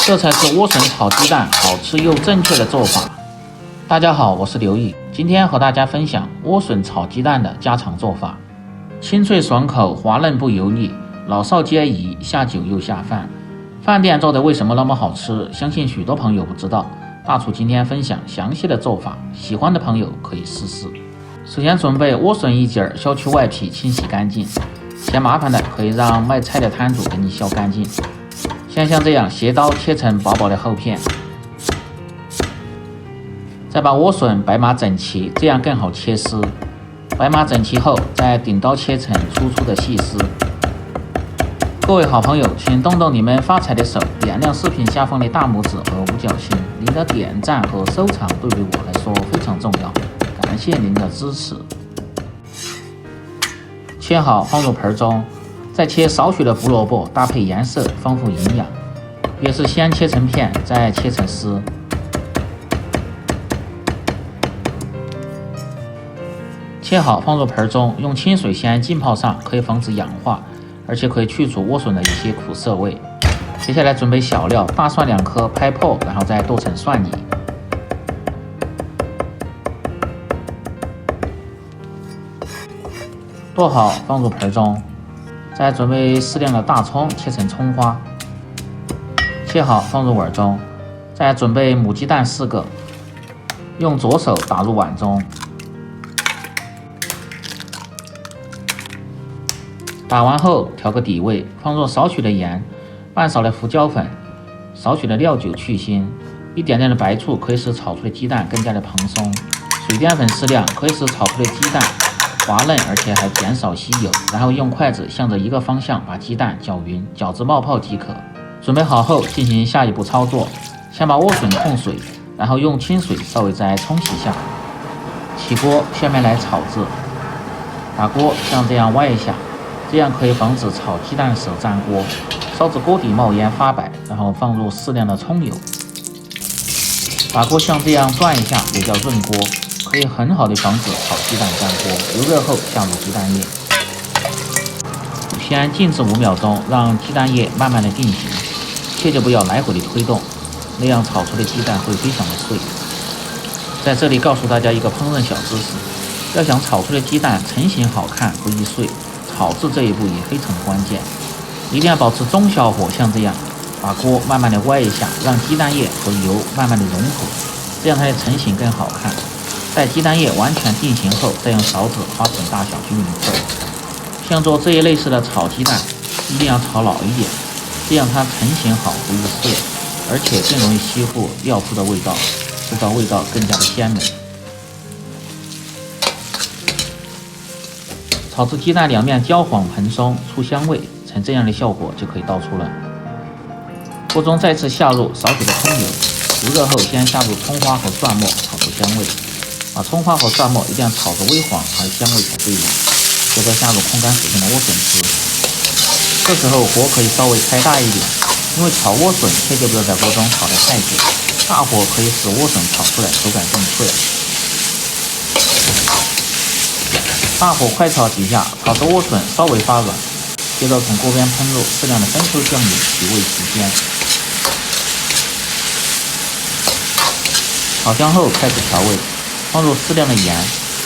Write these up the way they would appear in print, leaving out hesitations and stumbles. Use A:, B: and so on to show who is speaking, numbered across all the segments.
A: 这才是莴笋炒鸡蛋好吃又正确的做法。大家好，我是刘毅，今天和大家分享莴笋炒鸡蛋的家常做法，清脆爽口，滑嫩不油腻，老少皆宜，下酒又下饭。饭店做的为什么那么好吃？相信许多朋友不知道，大厨今天分享详细的做法，喜欢的朋友可以试试。首先准备莴笋一节，削去外皮，清洗干净。嫌麻烦的可以让卖菜的摊主给你削干净。先像这样斜刀切成薄薄的厚片，再把莴笋白码整齐，这样更好切丝。白码整齐后，再顶刀切成粗粗的细丝。各位好朋友，请动动你们发财的手，点亮视频下方的大拇指和五角星。您的点赞和收藏对于我来说非常重要，感谢您的支持。切好放入盆中，再切少许的胡萝卜，搭配颜色，丰富营养。也是先切成片，再切成丝。切好放入盆中，用清水先浸泡上，可以防止氧化，而且可以去除莴笋的一些苦涩味。接下来准备小料，大蒜2颗，拍破，然后再剁成蒜泥。剁好放入盆中，再准备适量的大葱，切成葱花。切好放入碗中，再准备母鸡蛋4个，用左手打入碗中。打完后调个底味，放入少许的盐，半勺的胡椒粉，少许的料酒去腥，一点点的白醋可以使炒出的鸡蛋更加的蓬松，水淀粉适量，可以使炒出的鸡蛋滑嫩，而且还减少吸油。然后用筷子向着一个方向把鸡蛋搅匀，搅至冒泡即可。准备好后进行下一步操作，先把莴笋控水，然后用清水稍微再冲洗下。起锅，下面来炒制。把锅像这样歪一下，这样可以防止炒鸡蛋时粘锅。烧至锅底冒烟发白，然后放入适量的葱油。把锅像这样转一下，也叫润锅，可以很好的防止炒鸡蛋粘锅。油热后下入鸡蛋液，先静置5秒钟，让鸡蛋液慢慢的定型，切记不要来回的推动，那样炒出的鸡蛋会非常的碎。在这里告诉大家一个烹饪小知识，要想炒出的鸡蛋成型好看不易碎，炒制这一步也非常的关键，一定要保持中小火，像这样把锅慢慢的歪一下，让鸡蛋液和油慢慢的融合，这样它的成型更好看。在鸡蛋液完全定型后，再用勺子划成大小均匀块。像做这一类似的炒鸡蛋，一定要炒老一点，这样它成型好不易碎，而且更容易吸附料汁的味道，制造味道更加的鲜美。炒至鸡蛋两面焦黄蓬松出香味，成这样的效果就可以倒出了。锅中再次下入少许的葱油，油热后先下入葱花和蒜末，炒出香味。把葱花和蒜末一定要炒至微黄，而香味才对味。接着下入控干水分的莴笋丝，这时候火可以稍微开大一点，因为炒莴笋切记不要在锅中炒得太久，大火可以使莴笋炒出来口感更脆。大火快炒几下，炒至莴笋稍微发软，接着从锅边喷入适量的生抽酱油，提味提鲜。炒香后开始调味，放入适量的盐，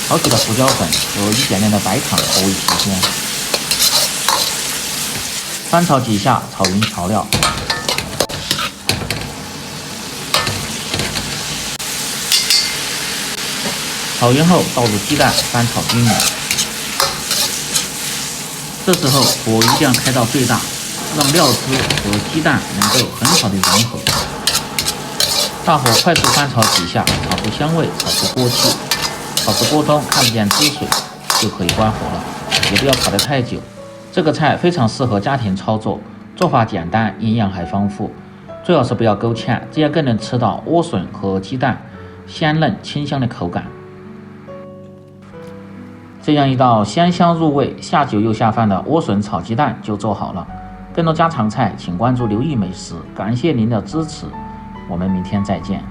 A: 少许的胡椒粉和一点点的白糖，口味提鲜。翻炒几下，炒匀调料。炒匀后倒入鸡蛋，翻炒均匀。这时候火一定要开到最大，让料汁和鸡蛋能够很好的融合。大火快速翻炒几下，炒出香味，炒出锅气。炒至锅中看不见汁水就可以关火了，也不要炒得太久。这个菜非常适合家庭操作，做法简单，营养还丰富。最好是不要勾芡，这样更能吃到莴笋和鸡蛋鲜嫩清香的口感。这样一道鲜香入味、下酒又下饭的莴笋炒鸡蛋就做好了。更多家常菜请关注刘毅美食，感谢您的支持，我们明天再见。